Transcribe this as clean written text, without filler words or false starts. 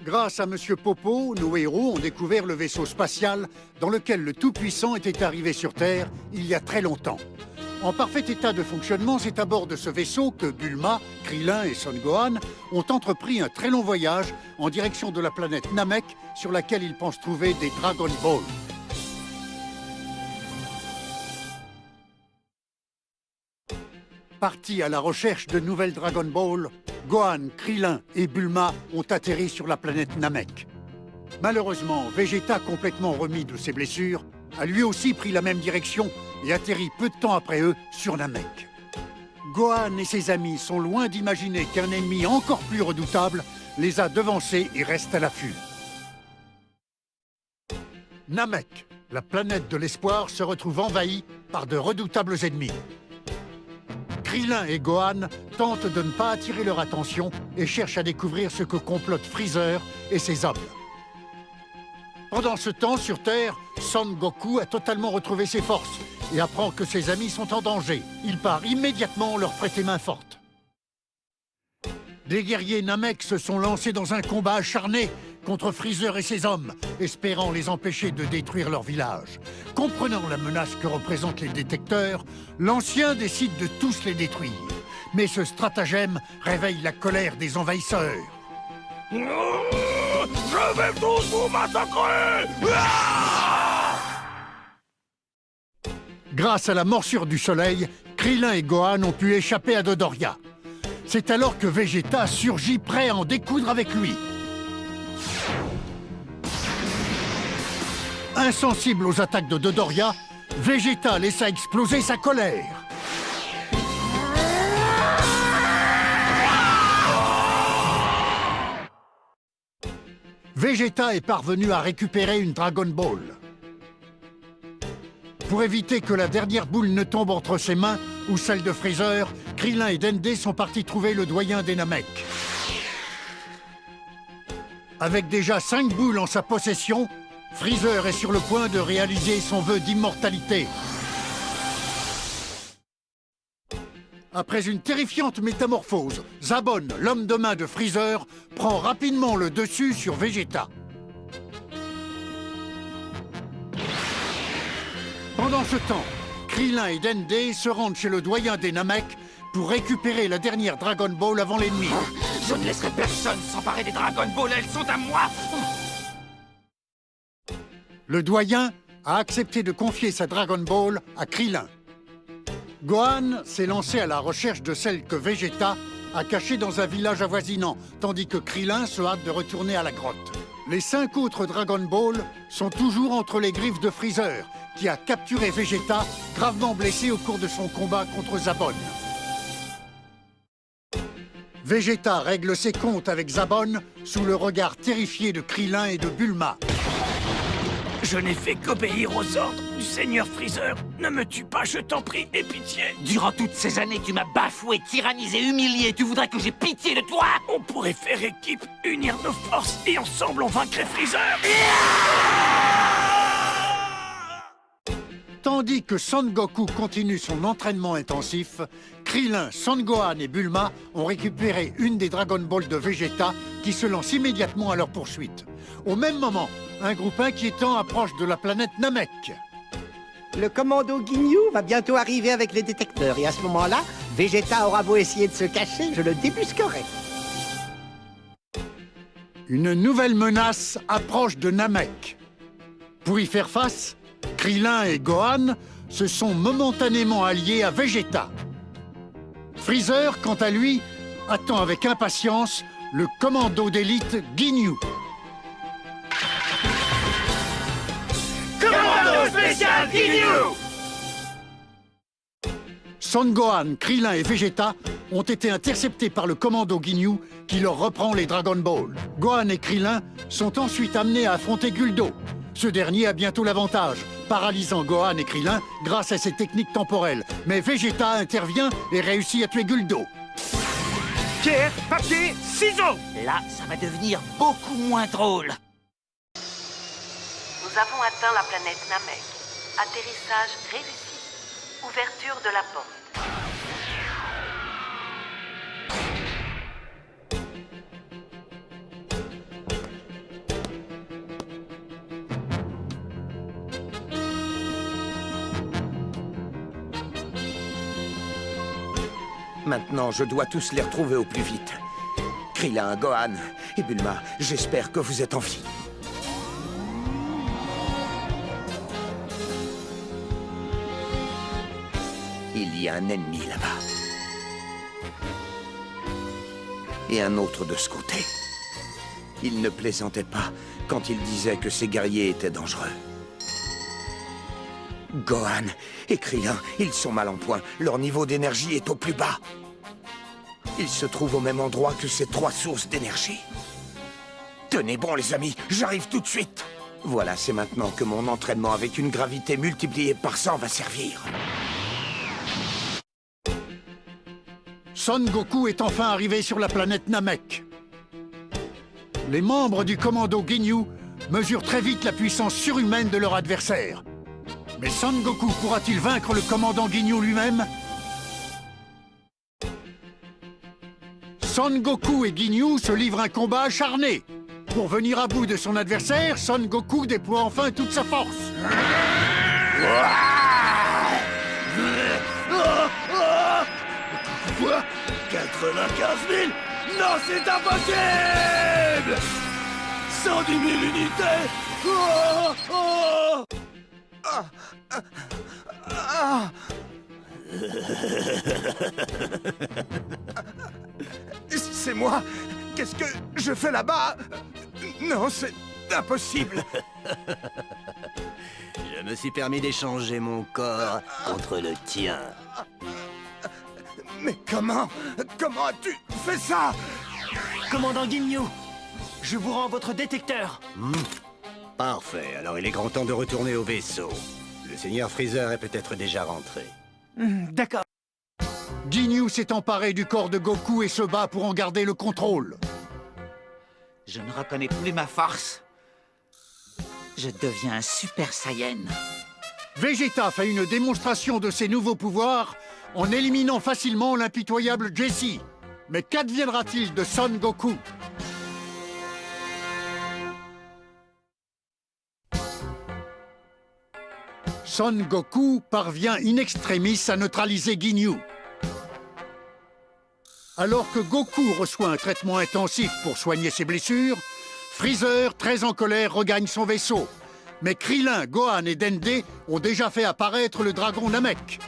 Grâce à Monsieur Popo, nos héros ont découvert le vaisseau spatial dans lequel le Tout-Puissant était arrivé sur Terre il y a très longtemps. En parfait état de fonctionnement, c'est à bord de ce vaisseau que Bulma, Krillin et Son Gohan ont entrepris un très long voyage en direction de la planète Namek, sur laquelle ils pensent trouver des Dragon Balls. Partis à la recherche de nouvelles Dragon Balls, Gohan, Krillin et Bulma ont atterri sur la planète Namek. Malheureusement, Vegeta, complètement remis de ses blessures, a lui aussi pris la même direction et atterrit peu de temps après eux sur Namek. Gohan et ses amis sont loin d'imaginer qu'un ennemi encore plus redoutable les a devancés et reste à l'affût. Namek, la planète de l'espoir, se retrouve envahie par de redoutables ennemis. Krillin et Gohan tentent de ne pas attirer leur attention et cherchent à découvrir ce que complotent Freezer et ses hommes. Pendant ce temps, sur Terre, Son Goku a totalement retrouvé ses forces et apprend que ses amis sont en danger. Il part immédiatement leur prêter main forte. Des guerriers Namek se sont lancés dans un combat acharné contre Freezer et ses hommes, espérant les empêcher de détruire leur village. Comprenant la menace que représentent les détecteurs, l'ancien décide de tous les détruire. Mais ce stratagème réveille la colère des envahisseurs. Je vais tous vous massacrer! Grâce à la morsure du soleil, Krillin et Gohan ont pu échapper à Dodoria. C'est alors que Vegeta surgit prêt à en découdre avec lui. Insensible aux attaques de Dodoria, Vegeta laissa exploser sa colère. Vegeta est parvenu à récupérer une Dragon Ball. Pour éviter que la dernière boule ne tombe entre ses mains ou celle de Freezer, Krillin et Dende sont partis trouver le doyen des Namek. Avec déjà 5 boules en sa possession, Freezer est sur le point de réaliser son vœu d'immortalité. Après une terrifiante métamorphose, Zabon, l'homme de main de Freezer, prend rapidement le dessus sur Vegeta. Pendant ce temps, Krillin et Dende se rendent chez le doyen des Namek pour récupérer la dernière Dragon Ball avant l'ennemi. Je ne laisserai personne s'emparer des Dragon Ball, elles sont à moi! Le doyen a accepté de confier sa Dragon Ball à Krillin. Gohan s'est lancé à la recherche de celle que Vegeta a cachée dans un village avoisinant, tandis que Krillin se hâte de retourner à la grotte. Les 5 autres Dragon Ball sont toujours entre les griffes de Freezer, qui a capturé Vegeta, gravement blessé au cours de son combat contre Zabon. Vegeta règle ses comptes avec Zabon sous le regard terrifié de Krillin et de Bulma. Je n'ai fait qu'obéir aux ordres du Seigneur Freezer. Ne me tue pas, je t'en prie, aie pitié. Durant toutes ces années, tu m'as bafoué, tyrannisé, humilié. Tu voudrais que j'ai pitié de toi? On pourrait faire équipe, unir nos forces et ensemble on vaincrait Freezer. Tandis que Son Goku continue son entraînement intensif, Krillin, Son Gohan et Bulma ont récupéré une des Dragon Balls de Vegeta qui se lance immédiatement à leur poursuite. Au même moment, un groupe inquiétant approche de la planète Namek. Le commando Ginyu va bientôt arriver avec les détecteurs et à ce moment-là, Vegeta aura beau essayer de se cacher, je le débusquerai. Une nouvelle menace approche de Namek. Pour y faire face, Krillin et Gohan se sont momentanément alliés à Vegeta. Freezer, quant à lui, attend avec impatience le commando d'élite Ginyu. Commando spécial Ginyu! Son Gohan, Krillin et Vegeta ont été interceptés par le commando Ginyu qui leur reprend les Dragon Ball. Gohan et Krillin sont ensuite amenés à affronter Guldo. Ce dernier a bientôt l'avantage, paralysant Gohan et Krillin grâce à ses techniques temporelles. Mais Vegeta intervient et réussit à tuer Guldo. Pierre, papier, ciseaux! Là, ça va devenir beaucoup moins drôle. Nous avons atteint la planète Namek. Atterrissage réussi. Ouverture de la porte. Maintenant, je dois tous les retrouver au plus vite. Krillin, Gohan et Bulma, j'espère que vous êtes en vie. Il y a un ennemi là-bas. Et un autre de ce côté. Il ne plaisantait pas quand il disait que ces guerriers étaient dangereux. Gohan et Krillin, ils sont mal en point. Leur niveau d'énergie est au plus bas. Ils se trouvent au même endroit que ces 3 sources d'énergie. Tenez bon, les amis, j'arrive tout de suite. Voilà, c'est maintenant que mon entraînement avec une gravité multipliée par 100 va servir. Son Goku est enfin arrivé sur la planète Namek. Les membres du commando Ginyu mesurent très vite la puissance surhumaine de leur adversaire. Mais Son Goku pourra-t-il vaincre le commandant Ginyu lui-même? Son Goku et Ginyu se livrent un combat acharné. Pour venir à bout de son adversaire, Son Goku déploie enfin toute sa force. Quoi? 95 000? Non, c'est impossible! 110 000 unités! Oh, oh! C'est moi? Qu'est-ce que je fais là-bas? Non, c'est impossible. Je me suis permis d'échanger mon corps contre le tien. Mais comment as-tu fait ça? Commandant Ginyu, je vous rends votre détecteur. Parfait, alors il est grand temps de retourner au vaisseau. Le seigneur Freezer est peut-être déjà rentré. D'accord. Ginyu s'est emparé du corps de Goku et se bat pour en garder le contrôle. Je ne reconnais plus ma force. Je deviens un Super Saiyan. Vegeta fait une démonstration de ses nouveaux pouvoirs en éliminant facilement l'impitoyable Jessie. Mais qu'adviendra-t-il de Son Goku? Son Goku parvient in extremis à neutraliser Ginyu. Alors que Goku reçoit un traitement intensif pour soigner ses blessures, Freezer, très en colère, regagne son vaisseau. Mais Krillin, Gohan et Dende ont déjà fait apparaître le dragon Namek.